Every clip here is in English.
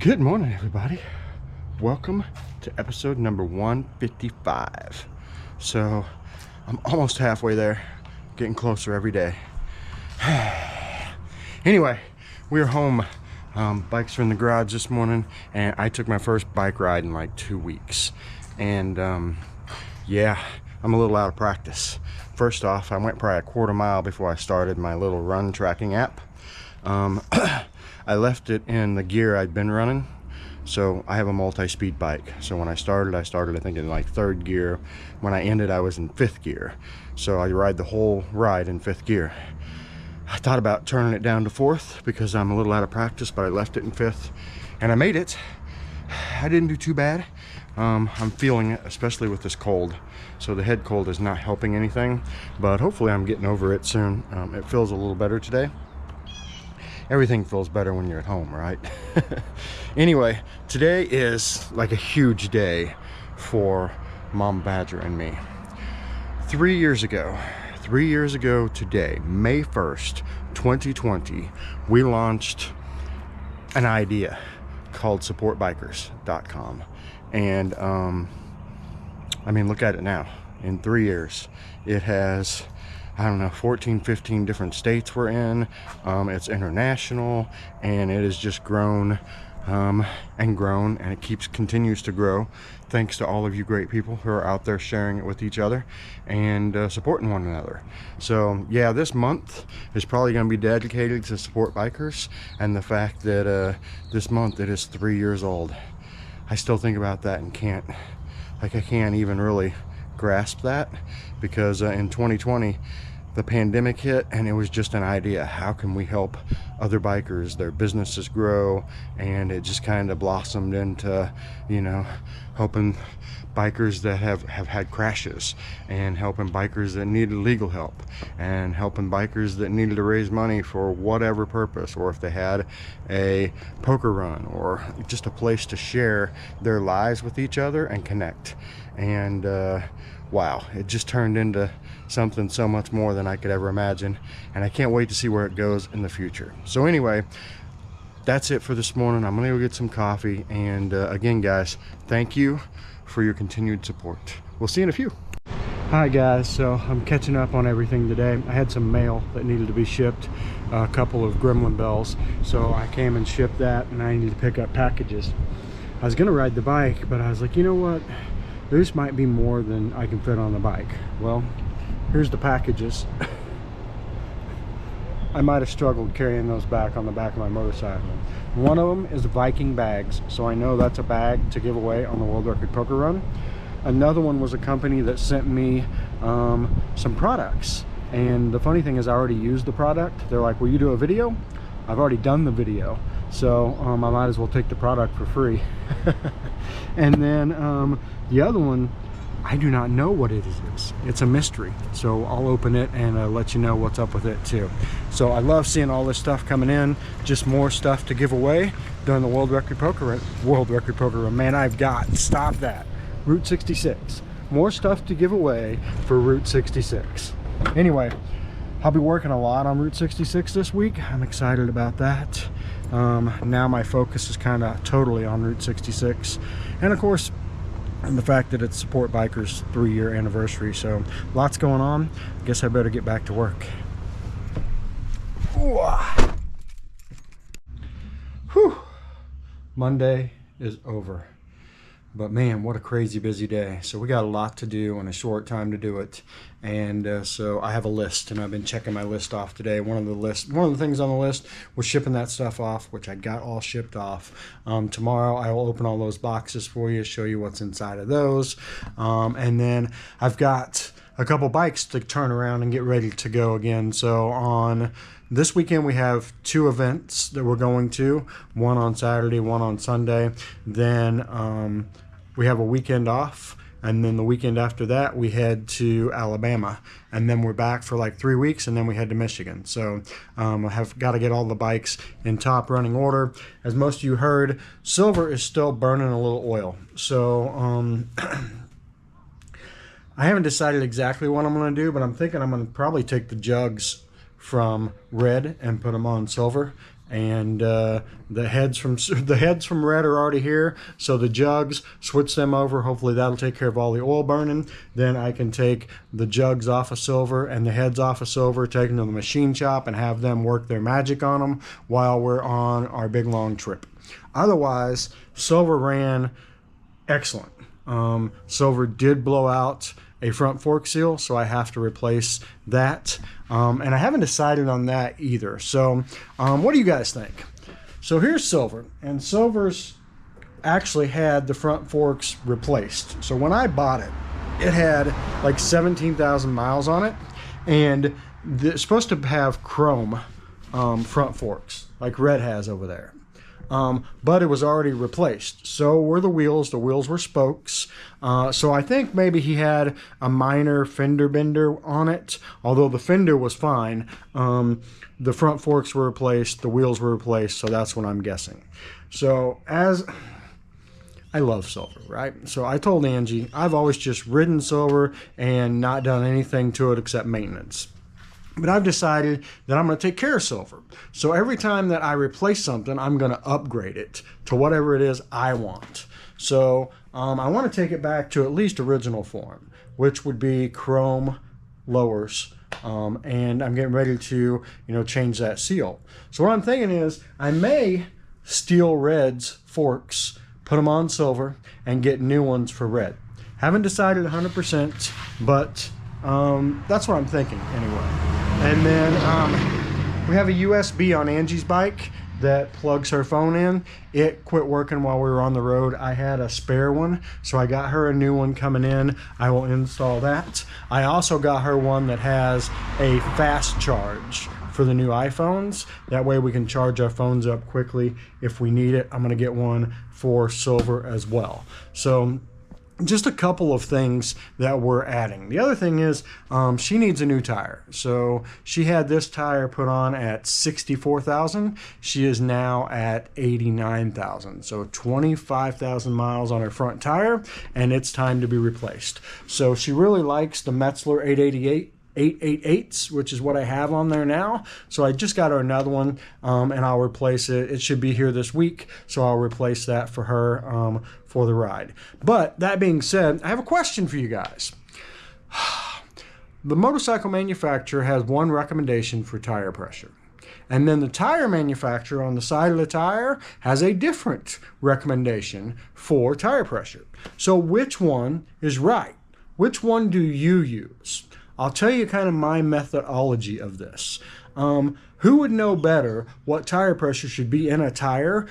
Good morning, everybody. Welcome to episode number 155. So I'm almost halfway there, getting closer every day. Anyway, we're home. Bikes are in the garage this morning, and I took my first bike ride in like 2 weeks. And yeah, I'm a little out of practice. First off, I went probably a quarter mile before I started my little run tracking app. I left it in the gear I'd been running. So I have a multi-speed bike. So when I started I think in like third gear. When I ended, I was in fifth gear. So I ride the whole ride in fifth gear. I thought about turning it down to fourth because I'm a little out of practice, but I left it in fifth and I made it. I didn't do too bad. I'm feeling it, especially with this cold. So the head cold is not helping anything, but hopefully I'm getting over it soon. It feels a little better today. Everything feels better when you're at home, right? Anyway, today is like a huge day for Mom Badger and me. 3 years ago today, May 1st, 2020, we launched an idea called supportbikers.com. And I mean, look at it now. In 3 years, it has, I don't know, 14, 15 different states we're in. It's international, and it has just grown and grown, and it continues to grow thanks to all of you great people who are out there sharing it with each other and supporting one another. So yeah, this month is probably going to be dedicated to support bikers, and the fact that this month it is 3 years old. I still think about that and I can't even really grasp that, because in 2020 the pandemic hit and it was just an idea. How can we help other bikers, their businesses grow? And it just kind of blossomed into, you know, helping bikers that have had crashes, and helping bikers that needed legal help, and helping bikers that needed to raise money for whatever purpose, or if they had a poker run or just a place to share their lives with each other and connect. And wow, it just turned into something so much more than I could ever imagine, and I can't wait to see where it goes in the future. So anyway, that's it for this morning. I'm gonna go get some coffee, and again guys, thank you for your continued support. We'll see you in a few. Hi guys, so I'm catching up on everything today. I had some mail that needed to be shipped, a couple of gremlin bells, so I came and shipped that, and I needed to pick up packages. I was gonna ride the bike, but I was like, you know what, this might be more than I can fit on the bike. Well, here's the packages. I might have struggled carrying those back on the back of my motorcycle. One of them is Viking bags, so I know that's a bag to give away on the World Record Poker Run. Another one was a company that sent me some products, and the funny thing is I already used the product. They're like, will you do a video? I've already done the video, so I might as well take the product for free. And then the other one, I do not know what it is. It's a mystery, so I'll open it and let you know what's up with it too. So I love seeing all this stuff coming in, just more stuff to give away during the World Record Poker Run. Man, I've got, stop that, Route 66, more stuff to give away for Route 66. Anyway, I'll be working a lot on Route 66 this week. I'm excited about that. Now my focus is kind of totally on Route 66, and of course, and the fact that it's Support Bikers' 3-year anniversary. So lots going on. I guess I better get back to work. Whew. Monday is over. But man, what a crazy busy day. So we got a lot to do in a short time to do it. And so I have a list, and I've been checking my list off today. One of the things on the list was shipping that stuff off, which I got all shipped off. Tomorrow I will open all those boxes for you, show you what's inside of those. And then I've got a couple bikes to turn around and get ready to go again. So on this weekend we have 2 events that we're going to, one on Saturday, one on Sunday. Then we have a weekend off, and then the weekend after that we head to Alabama, and then we're back for like 3 weeks, and then we head to Michigan. So I have got to get all the bikes in top running order. As most of you heard, silver is still burning a little oil. So I haven't decided exactly what I'm going to do, but I'm thinking I'm going to probably take the jugs from red and put them on silver, and the heads from red are already here. So the jugs, switch them over. Hopefully that'll take care of all the oil burning. Then I can take the jugs off of silver and the heads off of silver, take them to the machine shop and have them work their magic on them while we're on our big long trip. Otherwise, silver ran excellent. Silver did blow out a front fork seal, so I have to replace that. And I haven't decided on that either. So what do you guys think? So here's silver, and silver's actually had the front forks replaced. So when I bought it, it had like 17,000 miles on it, and it's supposed to have chrome front forks like Red has over there. But it was already replaced. So were the wheels. The wheels were spokes. So I think maybe he had a minor fender bender on it, although the fender was fine. The front forks were replaced, the wheels were replaced, so that's what I'm guessing. So as I love silver, right? So I told Angie, I've always just ridden silver and not done anything to it except maintenance. But I've decided that I'm going to take care of silver. So every time that I replace something, I'm going to upgrade it to whatever it is I want. So I want to take it back to at least original form, which would be chrome lowers. And I'm getting ready to, change that seal. So what I'm thinking is I may steal Red's forks, put them on silver, and get new ones for Red. Haven't decided 100%, but that's what I'm thinking anyway. And then we have a USB on Angie's bike that plugs her phone in. It quit working while we were on the road. I had a spare one, so I got her a new one coming in. I will install that. I also got her one that has a fast charge for the new iPhones. That way we can charge our phones up quickly if we need it. I'm going to get one for silver as well. So just a couple of things that we're adding. The other thing is she needs a new tire. So she had this tire put on at 64,000. She is now at 89,000. So 25,000 miles on her front tire, and it's time to be replaced. So she really likes the Metzler 888s, which is what I have on there now. So I just got her another one, and I'll replace it. It should be here this week, so I'll replace that for her for the ride. But that being said, I have a question for you guys. The motorcycle manufacturer has one recommendation for tire pressure, and then the tire manufacturer on the side of the tire has a different recommendation for tire pressure. So which one is right? Which one do you use? I'll tell you kind of my methodology of this. Who would know better what tire pressure should be in a tire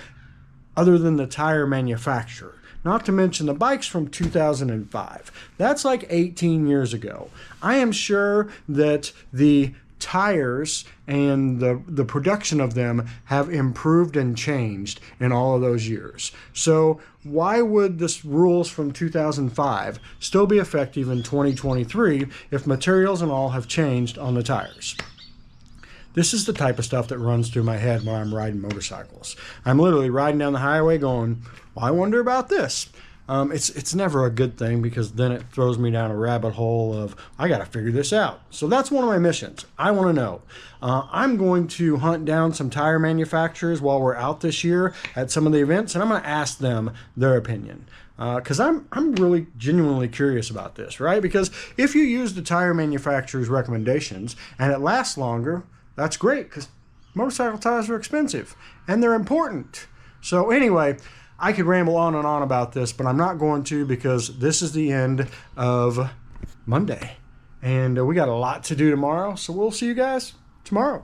other than the tire manufacturer? Not to mention the bike's from 2005. That's like 18 years ago. I am sure that the tires and the production of them have improved and changed in all of those years. So why would this rules from 2005 still be effective in 2023 if materials and all have changed on the tires? This is the type of stuff that runs through my head when I'm riding motorcycles. I'm literally riding down the highway going, well, I wonder about this. It's never a good thing, because then it throws me down a rabbit hole of, I got to figure this out. So that's one of my missions. I want to know. I'm going to hunt down some tire manufacturers while we're out this year at some of the events, and I'm going to ask them their opinion. Because I'm really genuinely curious about this, right? Because if you use the tire manufacturer's recommendations and it lasts longer, that's great, because motorcycle tires are expensive and they're important. So anyway, I could ramble on and on about this, but I'm not going to, because this is the end of Monday. And we got a lot to do tomorrow, so we'll see you guys tomorrow.